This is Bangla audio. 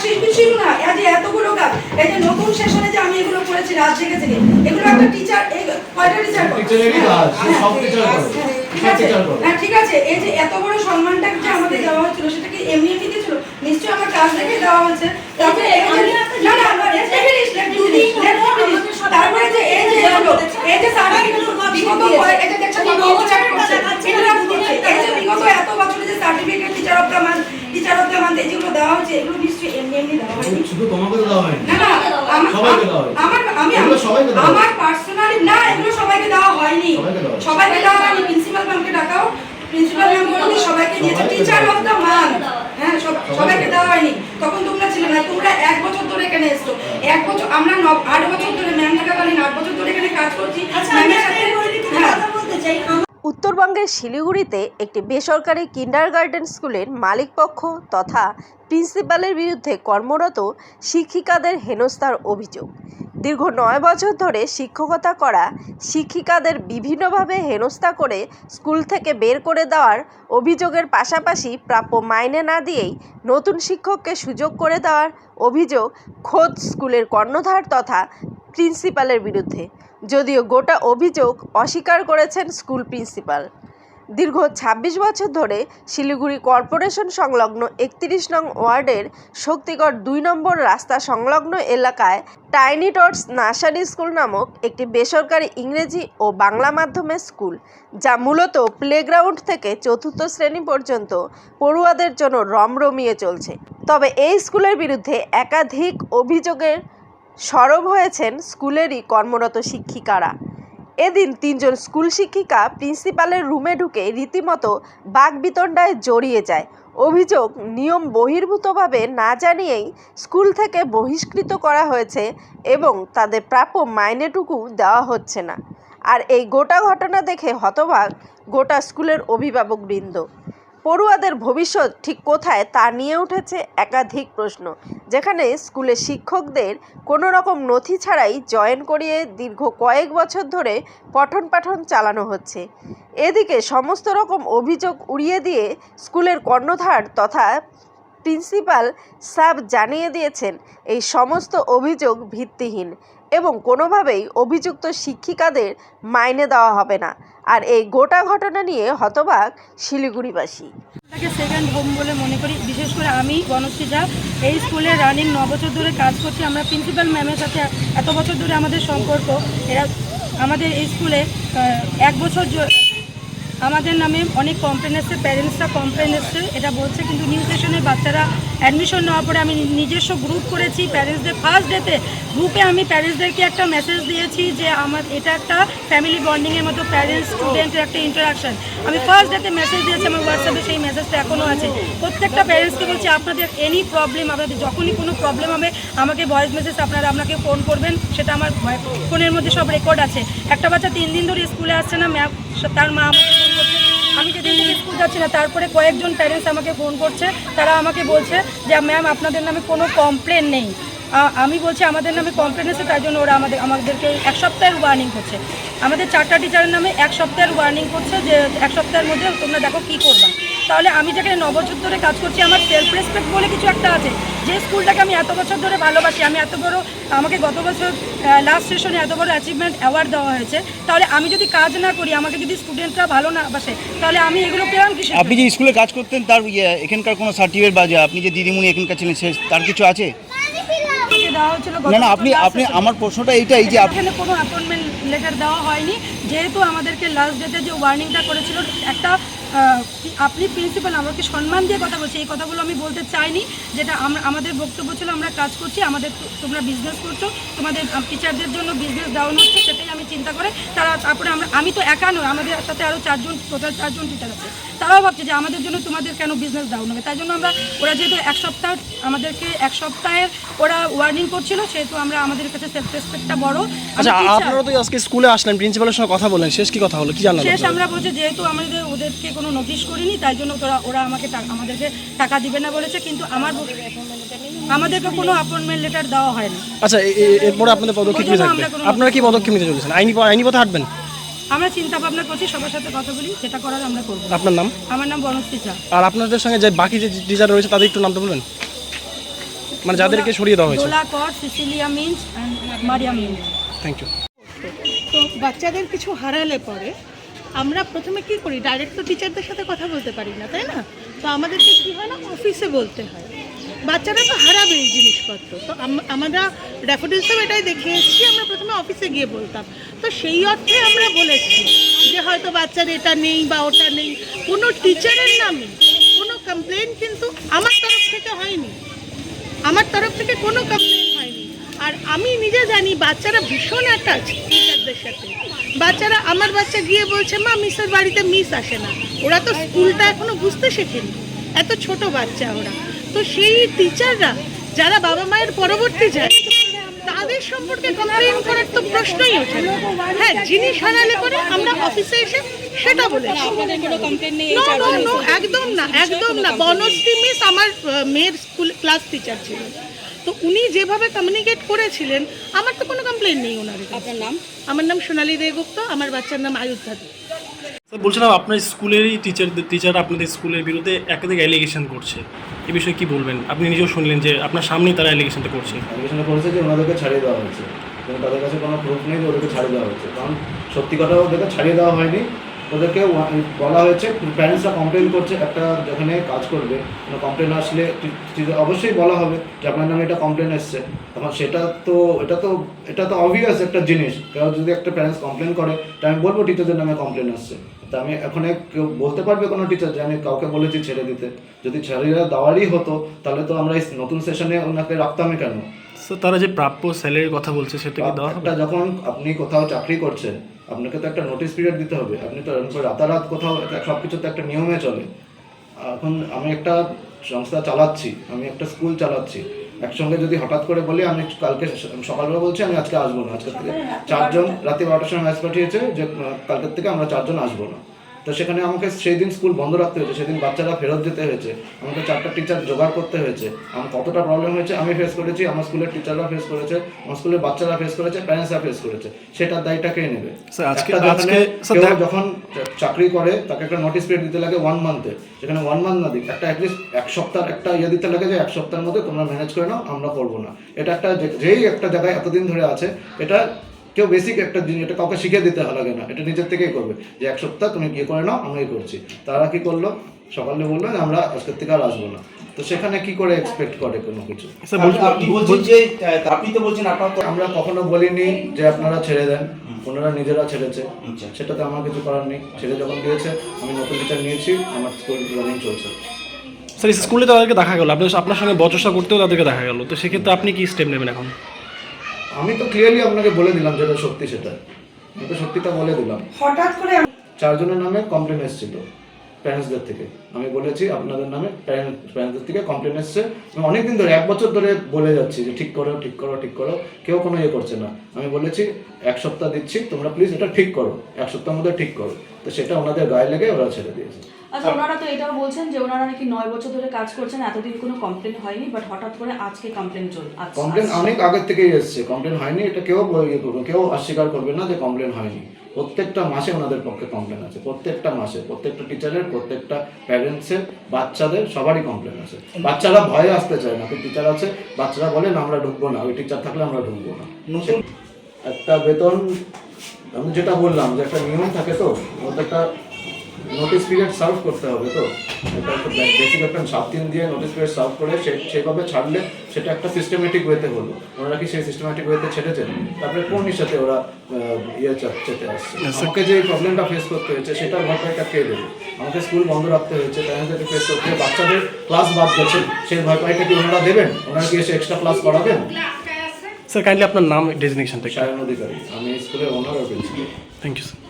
শিশু না, এই যে এতগুলো কাজ, এই যে নতুন সেশনে যে আমি এগুলো করেছি রাত জেগে জেগে, এগুলো একটা টিচার, এই কয়টা টিচার করে? সব টিচার করে। ঠিক আছে, হ্যাঁ ঠিক আছে। এই যে এত বড় সম্মানটা যে আমাদের দেওয়া হচ্ছিল, সেটা কি এমনি এমনি দিয়েছিল? নিশ্চয়ই আমার কাজ দেখে দেওয়া হচ্ছে। তারপরে তারপরে যে এই যে এই যে সার্টিফিকেট বিগত এই যে দেখছেন এই যে বিগত এত বছরে যে certificate teacher of the month যেগুলো দেওয়া হচ্ছে, এগুলো নিশ্চয়ই এমনি এমনি দেওয়া হয়নি। শুধু তোমাকে দেওয়া হয়নি, না না, সবাইকে দেওয়া হয়নি। আমার পার্সোনালি না, এগুলো সবাইকে দেওয়া হয়নি, সবাইকে দেওয়া হয়নি। প্রিন্সিপাল ম্যামকে ডাকাও, প্রিন্সিপাল ম্যাম বলুন সবাইকে দিয়েছে টিচার অফ দ্য মান্থ। হ্যাঁ, সবাইকে দেওয়া হয়নি। তখন তোমরা ছিলে না, তোমরা 1 বছর ধরে এখানে এসছো। 1 বছর, আমরা 8 বছর ধরে ম্যাম থাকাকালীন 8 বছর ধরে এখানে কাজ করছি। ম্যামের সাথে কথা বলতে চাই। উত্তরবঙ্গের শিলিগুড়িতে একটি বেসরকারি কিন্ডারগার্টেন স্কুলের মালিকপক্ষ তথা প্রিন্সিপালের বিরুদ্ধে কর্মরত শিক্ষিকাদের হেনস্থার অভিযোগ। দীর্ঘ 9 বছর ধরে শিক্ষকতা করা শিক্ষিকাদের বিভিন্নভাবে হেনস্থা করে স্কুল থেকে বের করে দেওয়ার অভিযোগের পাশাপাশি প্রাপ্য মাইনে না দিয়েই নতুন শিক্ষককে সুযোগ করে দেওয়ার অভিযোগ খোদ স্কুলের কর্ণধার তথা প্রিন্সিপালের বিরুদ্ধে। যদিও গোটা অভিযোগ অস্বীকার করেছেন স্কুল প্রিন্সিপাল। দীর্ঘ 26 বছর ধরে শিলিগুড়ি কর্পোরেশন সংলগ্ন 31 নং ওয়ার্ডের শক্তিগড় 2 নম্বর রাস্তা সংলগ্ন এলাকায় টাইনি টটস নার্সারি স্কুল নামক একটি বেসরকারি ইংরেজি ও বাংলা মাধ্যমের স্কুল, যা মূলত প্লেগ্রাউন্ড থেকে 4র্থ শ্রেণী পর্যন্ত পড়ুয়াদের জন্য রমরমিয়ে চলছে। তবে এই স্কুলের বিরুদ্ধে একাধিক অভিযোগের সরব হয়েছেন স্কুলেরই কর্মরত শিক্ষিকারা। এদিন 3 জন স্কুল শিক্ষিকা প্রিন্সিপালের রুমে ঢুকে রীতিমতো বাকবিতণ্ডায় জড়িয়ে যায়। অভিযোগ, নিয়ম বহির্ভূতভাবে না জানিয়েই স্কুল থেকে বহিষ্কৃত করা হয়েছে এবং তাদের প্রাপ্য মাইনেটুকু দেওয়া হচ্ছে না। আর এই গোটা ঘটনা দেখে হতবাক গোটা স্কুলের অভিভাবকবৃন্দ। পড়ুয়াদের ভবিষ্যৎ ঠিক কোথায় তা নিয়ে উঠেছে একাধিক প্রশ্ন, যেখানে স্কুলের শিক্ষকদের কোনো রকম নথি ছাড়াই জয়েন করিয়ে দীর্ঘ কয়েক বছর ধরে পঠন পাঠন চালানো হচ্ছে। এদিকে সমস্ত রকম অভিযোগ উড়িয়ে দিয়ে স্কুলের কর্ণধার তথা প্রিন্সিপাল স্যার জানিয়ে দিয়েছেন এই সমস্ত অভিযোগ ভিত্তিহীন এবং কোনোভাবেই অভিযুক্ত শিক্ষিকাদের মাইনে দেওয়া হবে না। আর এই গোটা ঘটনা নিয়ে হতবাক শিলিগুড়িবাসী। এটাকে সেকেন্ড হোম বলে মনে করি। বিশেষ করে আমি বনশ্রী ঝা, এই স্কুলে রানিং 9 বছর ধরে কাজ করছি। আমরা প্রিন্সিপাল ম্যামের সাথে এত বছর ধরে আমাদের সম্পর্ক। এরা আমাদের এই স্কুলে 1 বছর আমাদের নামে অনেক কমপ্লেন এসছে, প্যারেন্টসরা কমপ্লেন এসছে, এটা বলছে। কিন্তু নিউ সেশনে বাচ্চারা অ্যাডমিশন নেওয়ার পরে আমি নিজস্ব গ্রুপ করেছি প্যারেন্টসদের। ফার্স্ট ডেতে গ্রুপে আমি প্যারেন্টসদেরকে একটা মেসেজ দিয়েছি যে আমার এটা একটা ফ্যামিলি বন্ডিংয়ের মতো, প্যারেন্টস স্টুডেন্টের একটা ইন্টারাকশন। আমি ফার্স্ট ডেতে মেসেজ দিয়েছি, আমার হোয়াটসঅ্যাপে সেই মেসেজটা এখনও আছে। প্রত্যেকটা প্যারেন্টসকে বলছি আপনাদের এনি প্রবলেম, আপনাদের যখনই কোনো প্রবলেম হবে আমাকে ভয়েস মেসেজ আপনাকে ফোন করবেন, সেটা আমার ফোনের মধ্যে সব রেকর্ড আছে। একটা বাচ্চা 3 দিন ধরে স্কুলে আসছে না, ম্যাম তার মা আমাকে ফোন করছে। আমি যেদিন থেকে স্কুল যাচ্ছি না, তারপরে কয়েকজন প্যারেন্টস আমাকে ফোন করছে, তারা আমাকে বলছে যে ম্যাম আপনাদের নামে কোনো কমপ্লেন নেই। আমি বলছি আমাদের নামে কমপ্লেন এসেছে, তাই জন্য ওরা আমাদেরকে 1 সপ্তাহের ওয়ার্নিং করছে। আমাদের 4টা টিচারের নামে 1 সপ্তাহের ওয়ার্নিং করছে যে 1 সপ্তাহের মধ্যে তোমরা দেখো কী করবা। তাহলে আমি যেখানে 9 বছর ধরে কাজ করছি, আমার সেলফ রেসপেক্ট বলে কিছু একটা আছে। যে স্কুলটাকে আমি এত বছর ধরে ভালোবাসি, আমি এত বড়, আমাকে গত বছর লাস্ট সেশনে এত বড় অ্যাচিভমেন্ট অ্যাওয়ার্ড দেওয়া হয়েছে, তাহলে আমি যদি কাজ না করি, আমাকে যদি স্টুডেন্টরা ভালো না বাসে, তাহলে আমি এগুলো পেলাম কি? আপনি যে স্কুলে কাজ করতেন তার এখানকার কোনো সার্টিফিকেট বা আপনি যে দিদিমণি এখানকার ছিলেন তার কিছু আছে? না না, আপনি আমার প্রশ্নটা এইটাই যে এখানে কোনো অ্যাপয়েন্টমেন্ট লেটার দেওয়া হয়নি। যেহেতু আমাদেরকে লাস্ট ডেতে যে ওয়ার্নিংটা করেছিল, একটা আপনি প্রিন্সিপাল, আমাকে সম্মান দিয়ে কথা বলছি, এই কথাগুলো আমি বলতে চাইনি। যেটা আমাদের বক্তব্য ছিল আমরা কাজ করছি, তোমরা বিজনেস করছো, তোমাদের টিচারদের জন্য বিজনেস ডাউন হচ্ছে, সেটাই আমি চিন্তা করে তারপরে আমি তো একা নয়, আমাদের সাথে আরও 4 জন, টোটাল 4 জন টিচার আছে। তারাও ভাবছে যে আমাদের জন্য তোমাদের কেন বিজনেস ডাউন হবে। তাই জন্য ওরা যেহেতু 1 সপ্তাহ আমাদেরকে 1 সপ্তাহের ওরা ওয়ার্নিং করছিল, সেহেতু আমাদের কাছে সেলফ রেসপেক্টটা বড়। আচ্ছা, আপনারা তো আজকে স্কুলে আসলেন, প্রিন্সিপালের সঙ্গে কথা বললেন, শেষ কি কথা হলো, কি জানলেন? শেষ আমরা বলছি যেহেতু ওদেরকে কোনো নোটিশ করিনি, তাই জন্য ওরা আমাদেরকে টাকা দিবে না বলেছে, কিন্তু আমাদেরকে কোনো অ্যাপয়েন্টমেন্ট লেটার দেওয়া হয়নি। আচ্ছা, এরপরে আপনাদের পদক্ষেপ কি থাকবে? আপনারা কি পদক্ষেপ নিতে চলেছেন? আইনি পথে হাঁটবেন? আমরা চিন্তা ভাবনা করছি, সবার সাথে কথা বলি, যেটা করার আমরা করবো। আপনার নাম? আমার নাম বনশ্রী ঝা। আর আপনাদের সঙ্গে যে বাকি যে টিচার রয়েছে তাদের একটু নামটা বলবেন? মানে যাদেরকে সরিয়ে দেওয়া হয়েছে? দোলা কর, Cecilia means and Maryam means. Thank you. তো বাচ্চাদের কিছু হারালে পরে আমরা প্রথমে কি করি, ডাইরেক্ট তো টিচারদের সাথে কথা বলতে পারি না, তাই না? তো আমাদেরকে কি হয় না, অফিসে বলতে হয়। বাচ্চারা তো হারাবে এই জিনিসপত্র, তো আমরা ড্যাফোডিলসেও এটাই দেখে এসেছি, আমরা প্রথমে অফিসে গিয়ে বলতাম। তো সেই অর্থে আমরা বলেছি যে হয়তো বাচ্চার এটা নেই বা ওটা নেই। কোনো টিচারের নামে কোনো কমপ্লেন কিন্তু আমার তরফ থেকে হয়নি, আমার তরফ থেকে কোনো কমপ্লেন হয়নি। আর আমি নিজে জানি বাচ্চারা ভীষণ অ্যাটাচ টিচারদের সাথে। বাচ্চারা, আমার বাচ্চা গিয়ে বলছে মা মিসের বাড়িতে মিস আসে না। ওরা তো স্কুলটা এখনো বুঝতে শেখেনি, এত ছোট বাচ্চা ওরা। তো সেই টিচাররা যারা বাবা মায়ের পরবর্তী যায় তাদের সম্পর্কে কমপ্লেন করার তো প্রশ্নই ওঠে না। হ্যাঁ, জিনিস হারালে পরে আমরা অফিসে এসে সেটা বলেছি। একদম না, একদম না। বনশ্রী মিস আমার মেয়ের স্কুল ক্লাস টিচার ছিলেন, তো উনি যেভাবে কমিউনিকেট করেছিলেন আমার তো কোনো কমপ্লেন নেই ওনার। আপনার নাম? আমার নাম সোনালী দেগুপ্ত, আমার বাচ্চার নাম আয়ুদ্ধা দে। স্যার বলছিলাম আপনার স্কুলেরই টিচার আপনাদের স্কুলের বিরুদ্ধে একাধিক অ্যালিগেশন করছে, এই বিষয়ে কি বলবেন? আপনি নিজেও শুনলেন যে আপনার সামনেই তারা অ্যালিগেশনটা করছে। অ্যালিগেশনটা করেছে যে ওনাদেরকে ছাড়িয়ে দেওয়া হয়েছে, কিন্তু তাদের কাছে কোনো প্রুফ নেই যে ওদেরকে ছাড়িয়ে দেওয়া হয়েছে। কারণ সত্যি কথা, ওদেরকে ছাড়িয়ে দেওয়া হয়নি। ওদেরকে বলা হয়েছে, প্যারেন্টসরা কমপ্লেন করছে, একটা যেখানে কাজ করবে কোনো কমপ্লেন আসলে অবশ্যই বলা হবে যে আপনার নামে এটা কমপ্লেন এসছে। তখন এটা তো অবভিয়াস একটা জিনিস। কেউ যদি একটা প্যারেন্টস কমপ্লেন করে, তা আমি বলবো টিচারদের নামে কমপ্লেন আসছে। তা আমি এখন কেউ বলতে পারবে কোনো টিচার যে আমি কাউকে বলেছি ছেড়ে দিতে? যদি ছাড়িয়ে দেওয়ারই হতো তাহলে তো আমরা এই নতুন সেশনে ওনাকে রাখতামই কেন? স্যার তারা যে প্রাপ্য স্যালারির কথা বলছে সেটা কি দেওয়া হবে? যখন আপনি কোথাও চাকরি করছেন, আপনাকে তো একটা নোটিশ পিরিয়ড দিতে হবে। আপনি তো রাতারাত কোথাও, সব কিছু তো একটা নিয়মে চলে। এখন আমি একটা সংস্থা চালাচ্ছি, আমি একটা স্কুল চালাচ্ছি, একসঙ্গে যদি হঠাৎ করে বলি আমি কালকে সকালবেলা বলছি আমি আজকে আসবো না, আজকের থেকে 4 জন রাতে 12টার সময় ম্যাচ পাঠিয়েছে যে কালকের থেকে আমরা 4 জন আসবো না। তো সেখানে আমাকে সেই দিন স্কুল বন্ধ রাখতে হয়েছে, সেদিন বাচ্চারা ফেরত যেতে হয়েছে, আমাকে 4টা টিচার জোগাড় করতে হয়েছে। আমার কতটা প্রবলেম হয়েছে আমি ফেস করেছি, আমার স্কুলের টিচাররা ফেস করেছে, আমার স্কুলের বাচ্চারা ফেস করেছে, প্যারেন্টসরা ফেস করেছে। সেটার দায়টা কে নেবে? কেউ যখন চাকরি করে তাকে একটা নোটিশ পিরিয়ড দিতে লাগে 1 মান্থে, সেখানে 1 মান্থ না দিক, একটা অ্যাটলিস্ট 1 সপ্তাহ একটা দিতে লাগে যে 1 সপ্তাহের মধ্যে তোমরা ম্যানেজ করে নাও, আমরা করবো না। এটা একটা যেই একটা জায়গায় এতদিন ধরে আছে, এটা কেউ বেসিক একটা জিনিস, এটা কাউকে শিখে দিতে লাগে না, এটা নিজের থেকেই করবে যে 1 সপ্তাহ তুমি গিয়ে করে নাও, আমরাই করছি। তারা কি করলো, সকালে বললো যে আমরা আজকের থেকে আর আসবো না। তো সেখানে কি করে এক্সপেক্ট করে কোনো কিছু? আপনি তো বলছেন আপনার তো, আমরা কখনো বলিনি যে আপনারা ছেড়ে দেন, ওনারা নিজেরা ছেড়েছে, সেটাতে আমার কিছু করার নেই। ছেড়ে যখন দিয়েছে, আমি নতুন টিচার নিয়েছি, আমার স্কুল রানিং চলছে। স্যার স্কুলে তাদেরকে দেখা গেল, আপনার সঙ্গে বচসা করতেও তাদেরকে দেখা গেল, তো সেক্ষেত্রে আপনি কি স্টেপ নেবেন এখন? আমি তো ক্লিয়ারলি আপনাকে বলে দিলাম যেটা সত্যি, সেটা আমি তো সত্যিটা বলে দিলাম। হঠাৎ করে 4 জনের নামে কমপ্লেন এসেছিল প্যারেন্টসদের থেকে। আমি বলেছি আপনাদের নামে প্যারেন্টসদের থেকে কমপ্লেন এসছে। আমি অনেকদিন ধরে 1 বছর ধরে বলে যাচ্ছি যে ঠিক করো, কেউ কোনো ইয়ে করছে না। আমি বলেছি 1 সপ্তাহ দিচ্ছি, তোমরা প্লিজ এটা ঠিক করো, 1 সপ্তাহের মধ্যে ঠিক করো। তো সেটা ওনাদের গায়ে লেগে ওরা ছেড়ে দিয়েছে। আচ্ছা, ওনারা তো এটাও বলছেন যে ওনারা নাকি 9 বছর ধরে কাজ করছেন, এতদিন কোনো কমপ্লেন হয়নি, বাট হঠাৎ করে আজকে কমপ্লেন কমপ্লেন অনেক আগের থেকেই এসছে, কমপ্লেন হয়নি এটা কেউ কেউ অস্বীকার করবে না যে কমপ্লেন হয়নি। প্রত্যেকটা মাসে ওনাদের পক্ষে কমপ্লেন আছে, প্রত্যেকটা মাসে, প্রত্যেকটা টিচারের, প্রত্যেকটা প্যারেন্টসের, বাচ্চাদের সবারই কমপ্লেন আছে। বাচ্চারা ভয়ে আসতে চায় না, টিচার আছে, বাচ্চারা বলে না আমরা ঢুকবো না, ওই টিচার থাকলে আমরা ঢুকবো না। একটা বেতন, আমি যেটা বললাম যে একটা নিয়ম থাকে, তো একটা নোটিস পিরিয়ড সার্ভ করতে হবে। তো এটা একটা বেসিক একটা 7 দিন দিয়ে নোটিস পিরিয়ড সার্ভ করে সেইভাবে ছাড়লে সেটা একটা সিস্টেমেটিক ওয়েতে হলো। ওনারা কি সেই সিস্টেমেটিক ওয়েতে ছেড়েছেন? তারপরে কোন সাথে ওরা চেতে আসছে? আমাকে যে প্রবলেমটা ফেস করতে হয়েছে সেটার ভরপাইটা কে দেবে? আমাকে স্কুল বন্ধ রাখতে হয়েছে, প্যারেন্টসদেরকে ফেস করতে হয়েছে, বাচ্চাদের ক্লাস বাদ গেছে, সেই ভরপাইটা কি ওনারা দেবেন? ওনারা কি এসে এক্সট্রা ক্লাস করাবেন? স্যার কাইন্ডলি আপনার নাম, ডেজিগনেশনটা? সায়ন অধিকারী, আমি স্কুলের ওনার ও প্রিন্সিপাল। Thank you sir.